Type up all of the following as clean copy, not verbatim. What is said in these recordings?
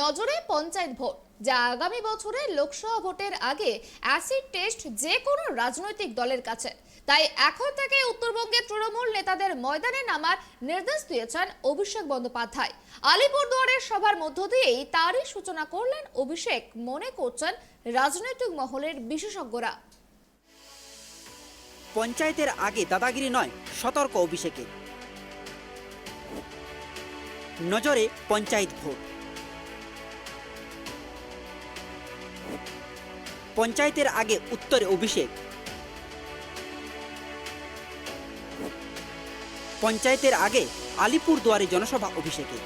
নজরে পঞ্চায়েত ভোট, যা আগামী বছরের লোকসভা ভোটের আগে অ্যাসিড টেস্ট যে কোনো রাজনৈতিক দলের কাছে। তাই এখন থেকে উত্তরবঙ্গের তৃণমূল নেতাদের ময়দানে নামার নির্দেশ দিয়েছেন অভিষেক বন্দ্যোপাধ্যায়। আলিপুরদুয়ারের সভার মধ্য দিয়েই তারই সূচনা করলেন অভিষেক, মনে করছেন রাজনৈতিক মহলের বিশেষজ্ঞরা। পঞ্চায়েতের আগে দাদাগিরি নয়, সতর্ক অভিষেকের। নজরে পঞ্চায়েত ভোট। পঞ্চায়েতের আগে উত্তরে অভিষেক। পঞ্চায়েতের আগে আলিপুরদুয়ারে জনসভা অভিষেকে।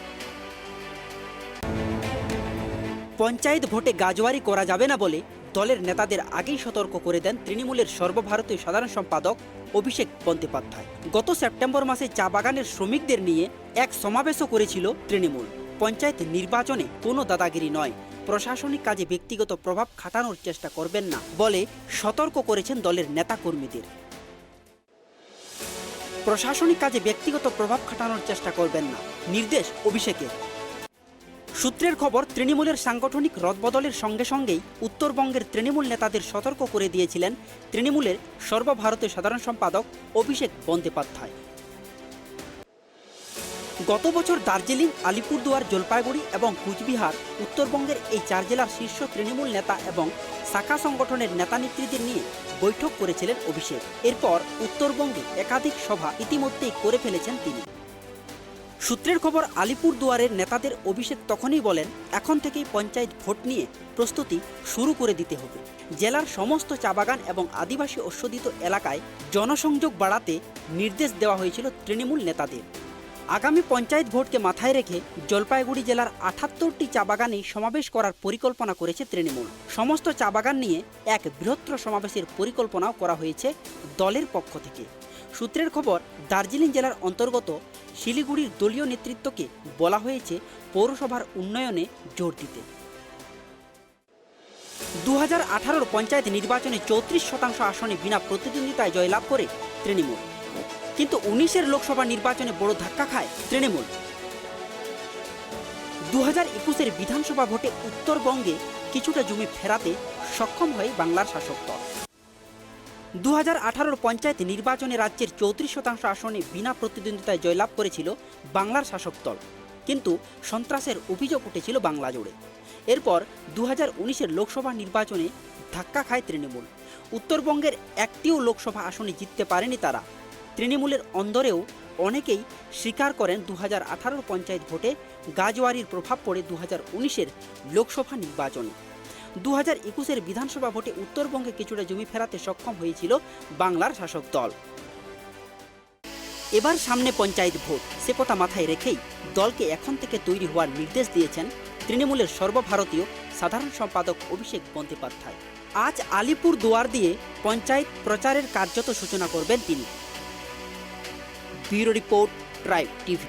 পঞ্চায়েত ভোটে গাজোয়ারি করা যাবে না বলে দলের নেতাদের আগেই সতর্ক করে দেন তৃণমূলের সর্বভারতীয় সাধারণ সম্পাদক অভিষেক বন্দ্যোপাধ্যায়। গত সেপ্টেম্বর মাসে চা বাগানের শ্রমিকদের নিয়ে এক সমাবেশও করেছিল তৃণমূল। পঞ্চায়েত নির্বাচনে কোনো দাদাগিরি নয়, প্রশাসনিক কাজে ব্যক্তিগত প্রভাব খাটানোর চেষ্টা করবেন না বলে সতর্ক করেছেন দলের নেতাকর্মীদের। প্রশাসনিক কাজে ব্যক্তিগত প্রভাব খাটানোর চেষ্টা করবেন না, নির্দেশ অভিষেকের। সূত্রের খবর, তৃণমূলের সাংগঠনিক রদবদলের সঙ্গে সঙ্গেই উত্তরবঙ্গের তৃণমূল নেতাদের সতর্ক করে দিয়েছিলেন তৃণমূলের সর্বভারতীয় সাধারণ সম্পাদক অভিষেক বন্দ্যোপাধ্যায়। গত বছর দার্জিলিং, আলিপুরদুয়ার, জলপাইগুড়ি এবং কুচবিহার উত্তরবঙ্গের এই 4 জেলার শীর্ষ তৃণমূল নেতা এবং শাখা সংগঠনের নেতা নেত্রীদের নিয়ে বৈঠক করেছিলেন অভিষেক। এরপর উত্তরবঙ্গে একাধিক সভা ইতিমধ্যেই করে ফেলেছেন তিনি। সূত্রের খবর, আলিপুরদুয়ারের নেতাদের অভিষেক তখনই বলেন, এখন থেকেই পঞ্চায়েত ভোট নিয়ে প্রস্তুতি শুরু করে দিতে হবে। জেলার সমস্ত চা বাগান এবং আদিবাসী অধ্যুষিত এলাকায় জনসংযোগ বাড়াতে নির্দেশ দেওয়া হয়েছিল তৃণমূল নেতাদের। আগামী পঞ্চায়েত ভোটকে মাথায় রেখে জলপাইগুড়ি জেলার 78টি চা বাগানে সমাবেশ করার পরিকল্পনা করেছে তৃণমূল। সমস্ত চা বাগান নিয়ে এক বৃহত্তর সমাবেশের পরিকল্পনাও করা হয়েছে দলের পক্ষ থেকে। সূত্রের খবর, দার্জিলিং জেলার অন্তর্গত শিলিগুড়ির দলীয় নেতৃত্বকে বলা হয়েছে পৌরসভার উন্নয়নে জোর দিতে। 2018 পঞ্চায়েত নির্বাচনে 34% আসনে বিনা প্রতিদ্বন্দ্বিতায় জয়লাভ করে তৃণমূল, কিন্তু 19 লোকসভা নির্বাচনে বড় ধাক্কা খায় তৃণমূল। 2021 বিধানসভা ভোটে উত্তরবঙ্গে কিছুটা জমি ফেরাতে সক্ষম হয় বাংলার শাসক দল। 2018 পঞ্চায়েত নির্বাচনে রাজ্যের 34% আসনে বিনা প্রতিদ্বন্দ্বিতায় জয়লাভ করেছিল বাংলার শাসক দল, কিন্তু সন্ত্রাসের অভিযোগ উঠেছিল বাংলা জুড়ে। এরপর 2019 লোকসভা নির্বাচনে ধাক্কা খায় তৃণমূল। উত্তরবঙ্গের একটিও লোকসভা আসনে জিততে পারেনি তারা। তৃণমূলের অন্দরেও অনেকেই স্বীকার করেন 2018 পঞ্চায়েত ভোটে গাজোয়ারির প্রভাব পড়ে 2019 লোকসভা নির্বাচনে। 2021 বিধানসভা ভোটে উত্তরবঙ্গে কিছুটা জমি ফেরাতে সক্ষম হয়েছিল বাংলার শাসক দল। এবার সামনে পঞ্চায়েত ভোট, সে কথা মাথায় রেখেই দলকে এখন থেকে তৈরি হওয়ার নির্দেশ দিয়েছেন তৃণমূলের সর্বভারতীয় সাধারণ সম্পাদক অভিষেক বন্দ্যোপাধ্যায়। আজ আলিপুরদুয়ার দিয়ে পঞ্চায়েত প্রচারের কার্যত সূচনা করবেন তিনি। Bureau report, tribe TV.